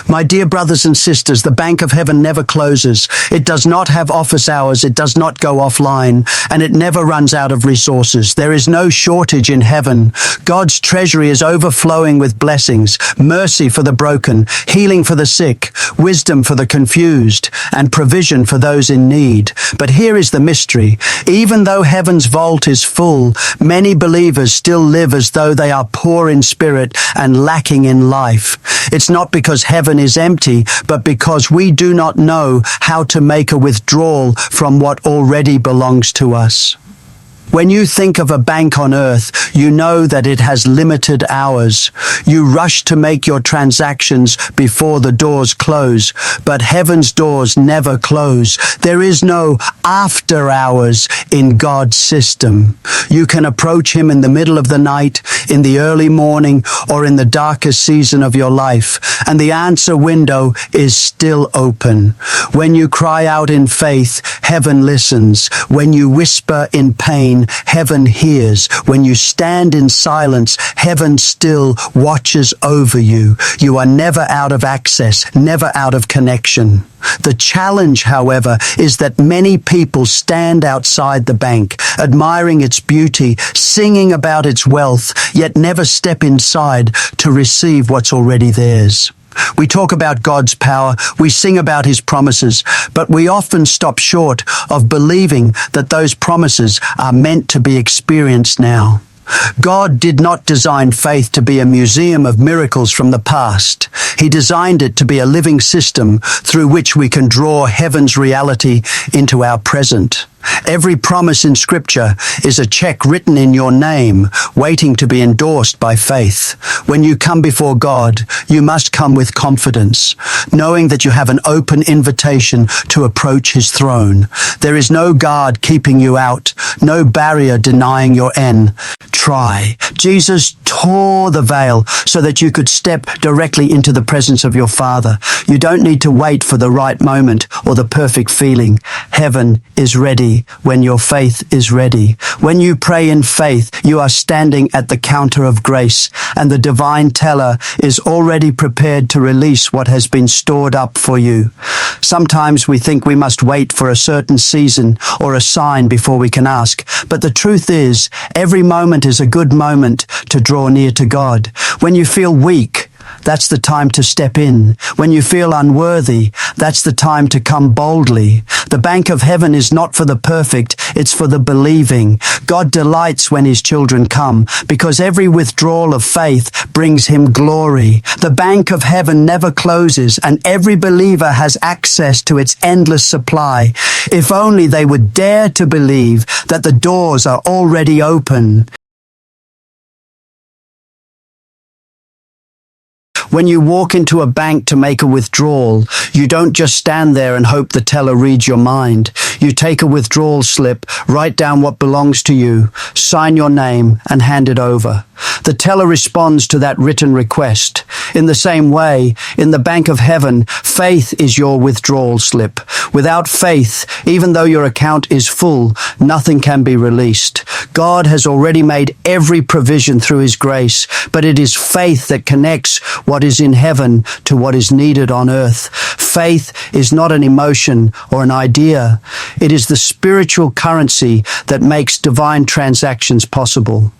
My dear brothers and sisters, the bank of heaven never closes. It does not have office hours. It does not go offline, and it never runs out of resources. There is no shortage in heaven. God's treasury is overflowing with blessings, mercy for the broken, healing for the sick, wisdom for the confused, and provision for those in need. But here is the mystery. Even though heaven's vault is full, many believers still live as though they are poor in spirit and lacking in life. It's not because heaven is empty, but because we do not know how to make a withdrawal from what already belongs to us. When you think of a bank on earth, you know that it has limited hours. You rush to make your transactions before the doors close, but heaven's doors never close. There is no after hours in God's system. You can approach Him in the middle of the night, in the early morning, or in the darkest season of your life, and the answer window is still open. When you cry out in faith, heaven listens. When you whisper in pain, heaven hears. When you stand in silence, heaven still watches over you. You are never out of access, never out of connection. The challenge, however, is that many people stand outside the bank, admiring its beauty, singing about its wealth, yet never step inside to receive what's already theirs. We talk about God's power, we sing about His promises, but we often stop short of believing that those promises are meant to be experienced now. God did not design faith to be a museum of miracles from the past. He designed it to be a living system through which we can draw heaven's reality into our present. Every promise in Scripture is a check written in your name, waiting to be endorsed by faith. When you come before God, you must come with confidence, knowing that you have an open invitation to approach His throne. There is no guard keeping you out, no barrier denying your end. Try. Jesus tore the veil so that you could step directly into the presence of your Father. You don't need to wait for the right moment or the perfect feeling. Heaven is ready when your faith is ready. When you pray in faith, you are standing at the counter of grace, and the divine teller is already prepared to release what has been stored up for you. Sometimes we think we must wait for a certain season or a sign before we can ask, but the truth is, every moment is a good moment to draw near to God. When you feel weak, that's the time to step in. When you feel unworthy, that's the time to come boldly. The bank of heaven is not for the perfect, it's for the believing. God delights when His children come, because every withdrawal of faith brings Him glory. The bank of heaven never closes, and every believer has access to its endless supply. If only they would dare to believe that the doors are already open. When you walk into a bank to make a withdrawal, you don't just stand there and hope the teller reads your mind. You take a withdrawal slip, write down what belongs to you, sign your name, and hand it over. The teller responds to that written request. In the same way, in the bank of heaven, faith is your withdrawal slip. Without faith, even though your account is full, nothing can be released. God has already made every provision through His grace, but it is faith that connects what is in heaven to what is needed on earth. Faith is not an emotion or an idea. It is the spiritual currency that makes divine transactions possible.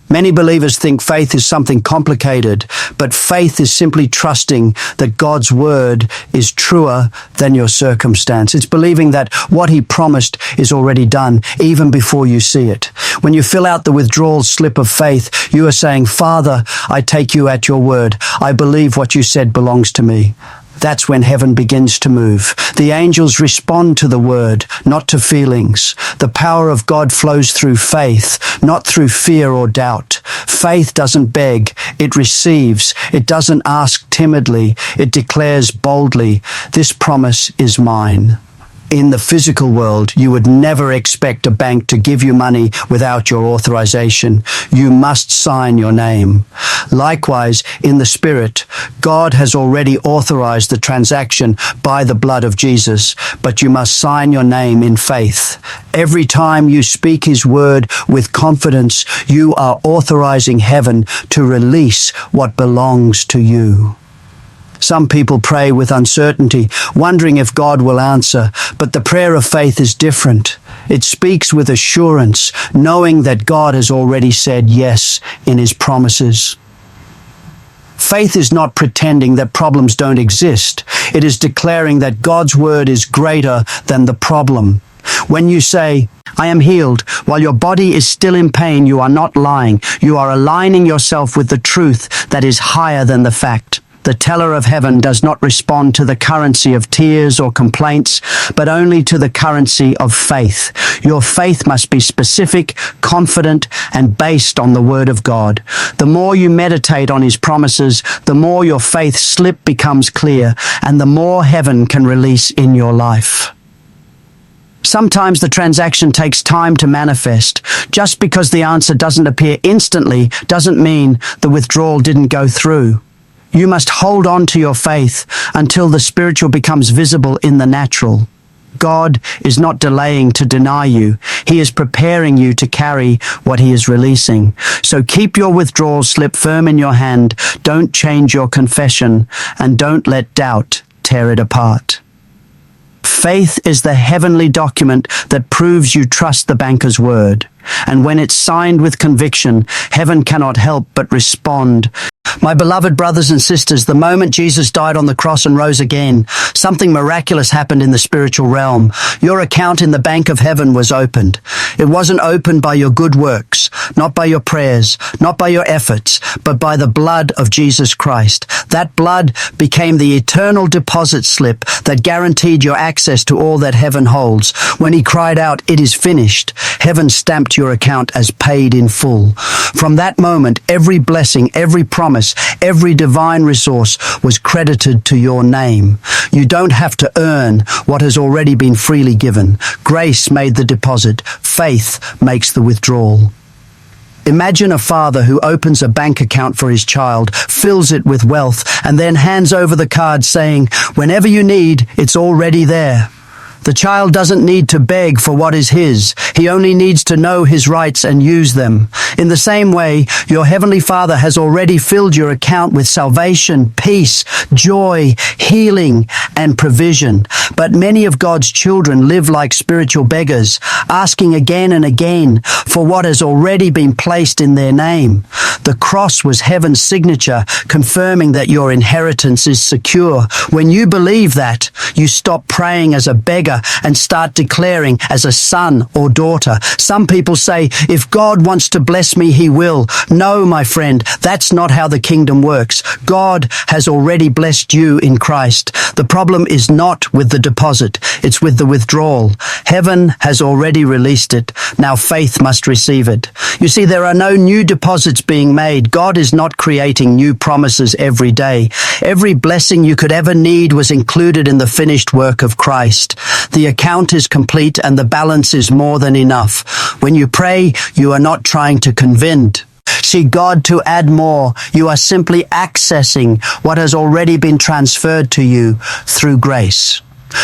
Many believers think faith is something complicated, but faith is simply trusting that God's word is truer than your circumstance. It's believing that what He promised is already done, even before you see it. When you fill out the withdrawal slip of faith, you are saying, Father, I take you at your word. I believe what you said belongs to me. That's when heaven begins to move. The angels respond to the word, not to feelings. The power of God flows through faith, not through fear or doubt. Faith doesn't beg, it receives. It doesn't ask timidly, it declares boldly, this promise is mine. In the physical world, you would never expect a bank to give you money without your authorization. You must sign your name. Likewise, in the Spirit, God has already authorized the transaction by the blood of Jesus, but you must sign your name in faith. Every time you speak His word with confidence, you are authorizing heaven to release what belongs to you. Some people pray with uncertainty, wondering if God will answer, but the prayer of faith is different. It speaks with assurance, knowing that God has already said yes in His promises. Faith is not pretending that problems don't exist. It is declaring that God's word is greater than the problem. When you say, "I am healed," while your body is still in pain, you are not lying. You are aligning yourself with the truth that is higher than the fact. The teller of heaven does not respond to the currency of tears or complaints, but only to the currency of faith. Your faith must be specific, confident, and based on the Word of God. The more you meditate on His promises, the more your faith slip becomes clear, and the more heaven can release in your life. Sometimes the transaction takes time to manifest. Just because the answer doesn't appear instantly doesn't mean the withdrawal didn't go through. You must hold on to your faith until the spiritual becomes visible in the natural. God is not delaying to deny you. He is preparing you to carry what He is releasing. So keep your withdrawal slip firm in your hand. Don't change your confession, and don't let doubt tear it apart. Faith is the heavenly document that proves you trust the banker's word. And when it's signed with conviction, heaven cannot help but respond. My beloved brothers and sisters, the moment Jesus died on the cross and rose again, something miraculous happened in the spiritual realm. Your account in the bank of heaven was opened. It wasn't opened by your good works, not by your prayers, not by your efforts, but by the blood of Jesus Christ. That blood became the eternal deposit slip that guaranteed your access to all that heaven holds. When He cried out, "It is finished," heaven stamped your account as paid in full. From that moment, every blessing, every promise, every divine resource was credited to your name. You don't have to earn what has already been freely given. Grace made the deposit. Faith makes the withdrawal. Imagine a father who opens a bank account for his child, fills it with wealth, and then hands over the card saying, "Whenever you need, it's already there." The child doesn't need to beg for what is his. He only needs to know his rights and use them. In the same way, your Heavenly Father has already filled your account with salvation, peace, joy, healing, and provision. But many of God's children live like spiritual beggars, asking again and again for what has already been placed in their name. The cross was heaven's signature, confirming that your inheritance is secure. When you believe that, you stop praying as a beggar and start declaring as a son or daughter. Some people say, "If God wants to bless me, He will." No, my friend, that's not how the kingdom works. God has already blessed you in Christ. The problem is not with the deposit, it's with the withdrawal. Heaven has already released it. Now faith must receive it. You see, there are no new deposits being made. God is not creating new promises every day. Every blessing you could ever need was included in the finished work of Christ. The account is complete and the balance is more than enough. When you pray, you are not trying to convince God to add more. You are simply accessing what has already been transferred to you through grace.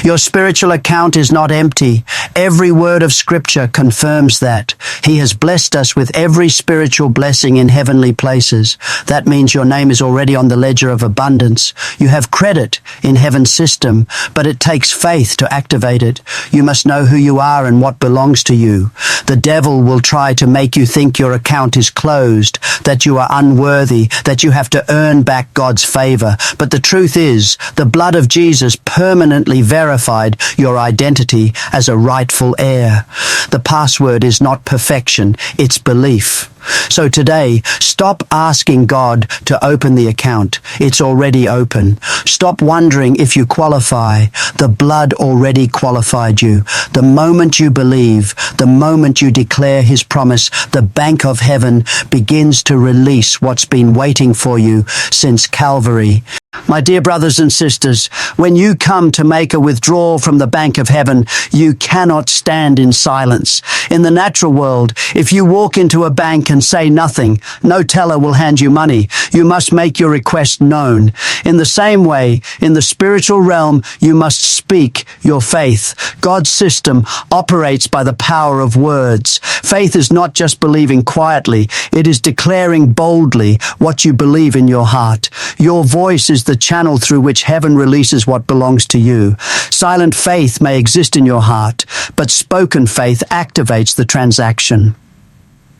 Your spiritual account is not empty. Every word of Scripture confirms that. He has blessed us with every spiritual blessing in heavenly places. That means your name is already on the ledger of abundance. You have credit in heaven's system, but it takes faith to activate it. You must know who you are and what belongs to you. The devil will try to make you think your account is closed, that you are unworthy, that you have to earn back God's favor. But the truth is, the blood of Jesus permanently verified your identity as a rightful heir. The password is not perfection, it's belief. So today, stop asking God to open the account. It's already open. Stop wondering if you qualify. The blood already qualified you. The moment you believe, the moment you declare His promise, the bank of heaven begins to release what's been waiting for you since Calvary. My dear brothers and sisters, When you come to make a withdrawal from the bank of heaven, you cannot stand in silence. In the natural world, if you walk into a bank and say nothing, no teller will hand you money. You must make your request known. In the same way, in the spiritual realm, you must speak your faith. God's system operates by the power of words. Faith is not just believing quietly, it is declaring boldly what you believe in your heart. Your voice is the channel through which heaven releases what belongs to you. Silent faith may exist in your heart, but spoken faith activates the transaction.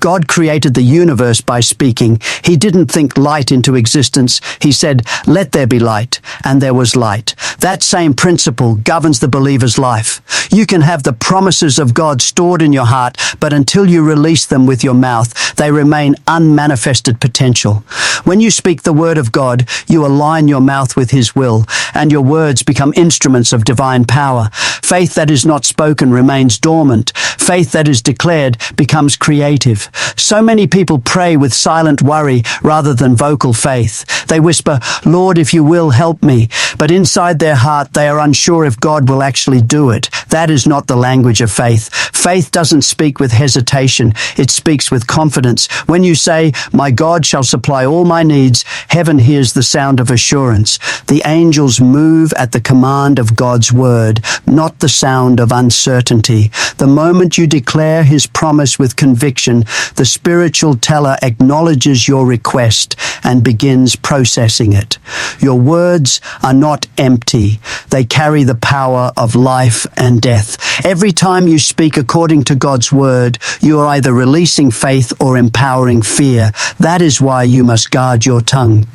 God created the universe by speaking. He didn't think light into existence. He said, "Let there be light," and there was light. That same principle governs the believer's life. You can have the promises of God stored in your heart, but until you release them with your mouth, they remain unmanifested potential. When you speak the word of God, you align your mouth with His will, and your words become instruments of divine power. Faith that is not spoken remains dormant. Faith that is declared becomes creative. So many people pray with silent worry rather than vocal faith. They whisper, "Lord, if you will, help me." But inside their heart, they are unsure if God will actually do it. That is not the language of faith. Faith doesn't speak with hesitation. It speaks with confidence. When you say, "My God shall supply all my needs," heaven hears the sound of assurance. The angels move at the command of God's word, not the sound of uncertainty. The moment you declare His promise with conviction, the spiritual teller acknowledges your request and begins processing it. Your words are not empty. They carry the power of life and death. Every time you speak according to God's word, you are either releasing faith or empowering fear. That is why you must guard your tongue.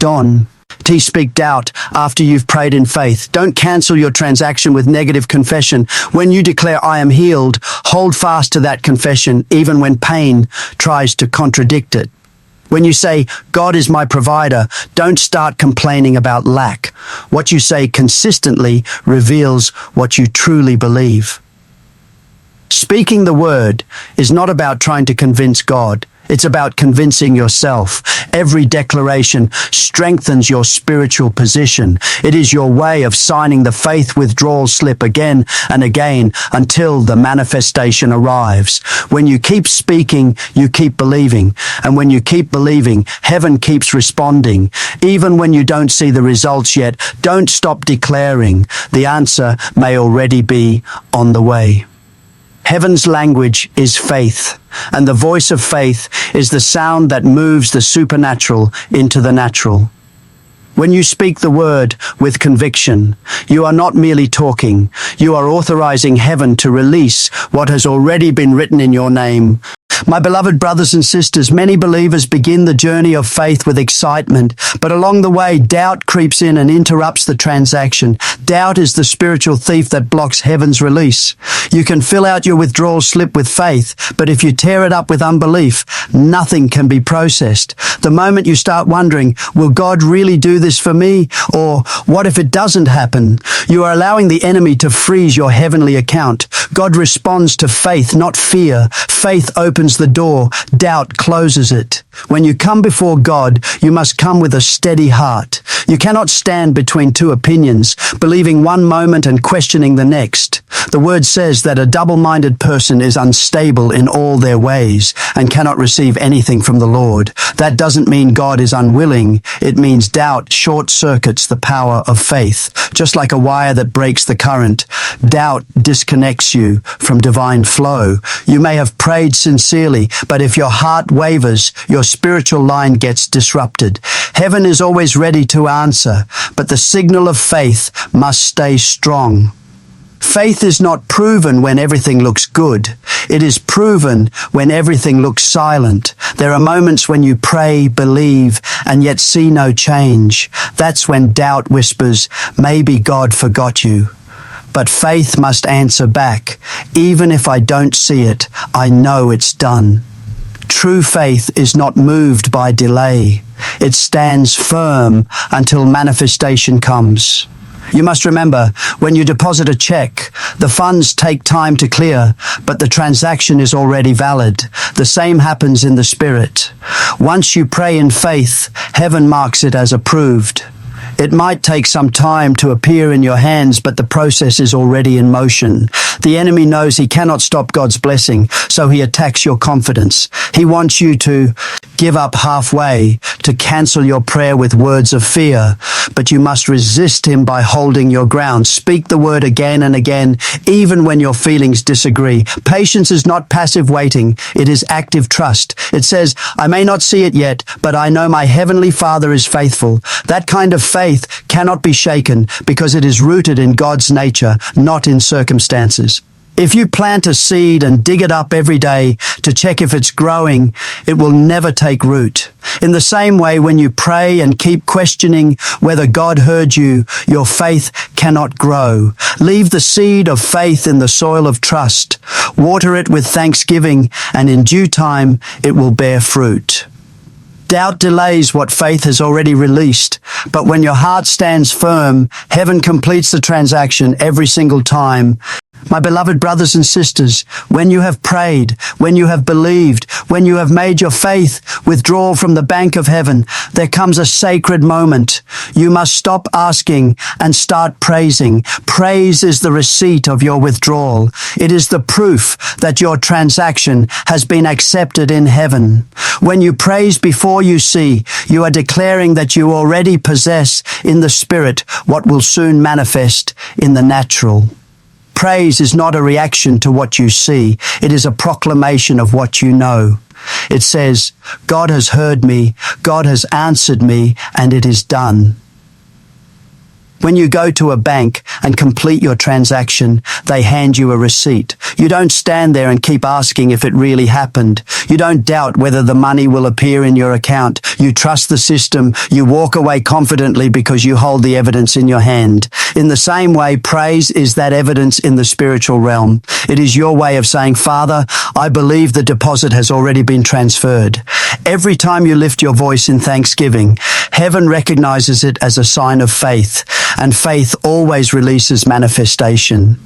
Speak doubt after you've prayed in faith. Don't cancel your transaction with negative confession. When you declare, "I am healed," hold fast to that confession, even when pain tries to contradict it. When you say, "God is my provider," don't start complaining about lack. What you say consistently reveals what you truly believe. Speaking the word is not about trying to convince God. It's about convincing yourself. Every declaration strengthens your spiritual position. It is your way of signing the faith withdrawal slip again and again until the manifestation arrives. When you keep speaking, you keep believing. And when you keep believing, heaven keeps responding. Even when you don't see the results yet, don't stop declaring. The answer may already be on the way. Heaven's language is faith, and the voice of faith is the sound that moves the supernatural into the natural. When you speak the word with conviction, you are not merely talking, you are authorizing heaven to release what has already been written in your name. My beloved brothers and sisters, many believers begin the journey of faith with excitement, but along the way, doubt creeps in and interrupts the transaction. Doubt is the spiritual thief that blocks heaven's release. You can fill out your withdrawal slip with faith, but if you tear it up with unbelief, nothing can be processed. The moment you start wondering, will God really do this for me? Or what if it doesn't happen? You are allowing the enemy to freeze your heavenly account. God responds to faith, not fear. Faith opens the door, doubt closes it. When you come before God, you must come with a steady heart. You cannot stand between two opinions, believing one moment and questioning the next. The word says that a double-minded person is unstable in all their ways and cannot receive anything from the Lord. That doesn't mean God is unwilling. It means doubt short-circuits the power of faith. Just like a wire that breaks the current, doubt disconnects you from divine flow. You may have prayed sincerely, but if your heart wavers, your spiritual line gets disrupted. Heaven is always ready to answer, but the signal of faith must stay strong. Faith is not proven when everything looks good. It is proven when everything looks silent. There are moments when you pray, believe, and yet see no change. That's when doubt whispers, "Maybe God forgot you." But faith must answer back. "Even if I don't see it, I know it's done." True faith is not moved by delay. It stands firm until manifestation comes. You must remember, when you deposit a check, the funds take time to clear, but the transaction is already valid. The same happens in the Spirit. Once you pray in faith, heaven marks it as approved. It might take some time to appear in your hands, but the process is already in motion. The enemy knows he cannot stop God's blessing, so he attacks your confidence. He wants you to give up halfway, to cancel your prayer with words of fear, but you must resist him by holding your ground. Speak the word again and again, even when your feelings disagree. Patience is not passive waiting, it is active trust. It says, I may not see it yet, but I know my heavenly Father is faithful. That kind of faith cannot be shaken because it is rooted in God's nature, not in circumstances. If you plant a seed and dig it up every day to check if it's growing, it will never take root. In the same way, when you pray and keep questioning whether God heard you, your faith cannot grow. Leave the seed of faith in the soil of trust. Water it with thanksgiving, and in due time it will bear fruit. Doubt delays what faith has already released, but when your heart stands firm, heaven completes the transaction every single time. My beloved brothers and sisters, when you have prayed, when you have believed, when you have made your faith withdrawal from the bank of heaven, there comes a sacred moment. You must stop asking and start praising. Praise is the receipt of your withdrawal. It is the proof that your transaction has been accepted in heaven. When you praise before you see, you are declaring that you already possess in the Spirit what will soon manifest in the natural. Praise is not a reaction to what you see. It is a proclamation of what you know. It says, God has heard me, God has answered me, and it is done. When you go to a bank and complete your transaction, they hand you a receipt. You don't stand there and keep asking if it really happened. You don't doubt whether the money will appear in your account. You trust the system. You walk away confidently because you hold the evidence in your hand. In the same way, praise is that evidence in the spiritual realm. It is your way of saying, Father, I believe the deposit has already been transferred. Every time you lift your voice in thanksgiving, heaven recognizes it as a sign of faith. And faith always releases manifestation.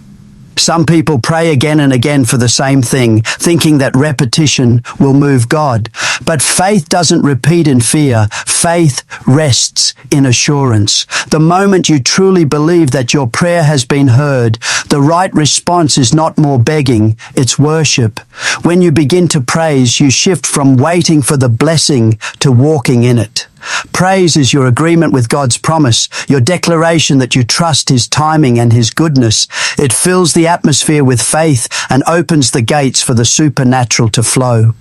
Some people pray again and again for the same thing, thinking that repetition will move God. But faith doesn't repeat in fear. Faith rests in assurance. The moment you truly believe that your prayer has been heard, the right response is not more begging, it's worship. When you begin to praise, you shift from waiting for the blessing to walking in it. Praise is your agreement with God's promise, your declaration that you trust His timing and His goodness. It fills the atmosphere with faith and opens the gates for the supernatural to flow.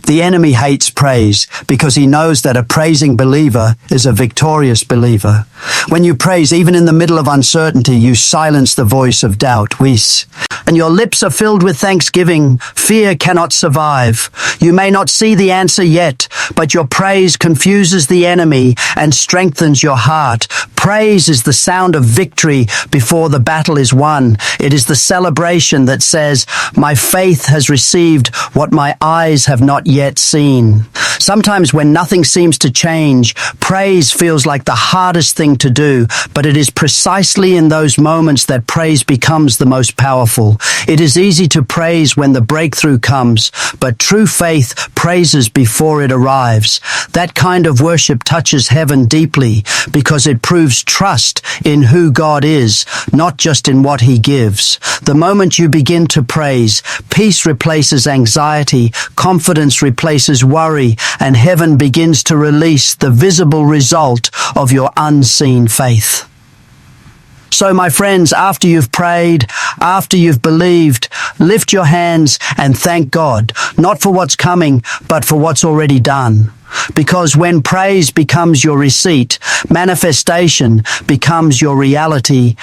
The enemy hates praise because he knows that a praising believer is a victorious believer. When you praise, even in the middle of uncertainty, you silence the voice of doubt. And your lips are filled with thanksgiving. Fear cannot survive. You may not see the answer yet, but your praise confuses the enemy and strengthens your heart. Praise is the sound of victory before the battle is won. It is the celebration that says, my faith has received what my eyes have not yet seen. Sometimes when nothing seems to change, praise feels like the hardest thing to do, but it is precisely in those moments that praise becomes the most powerful. It is easy to praise when the breakthrough comes, but true faith praises before it arrives. That kind of worship touches heaven deeply because it proves trust in who God is, not just in what He gives. The moment you begin to praise, peace replaces anxiety, confidence replaces worry, and heaven begins to release the visible result of your unseen faith. So, my friends, after you've prayed, after you've believed, lift your hands and thank God, not for what's coming, but for what's already done. Because when praise becomes your receipt, manifestation becomes your reality.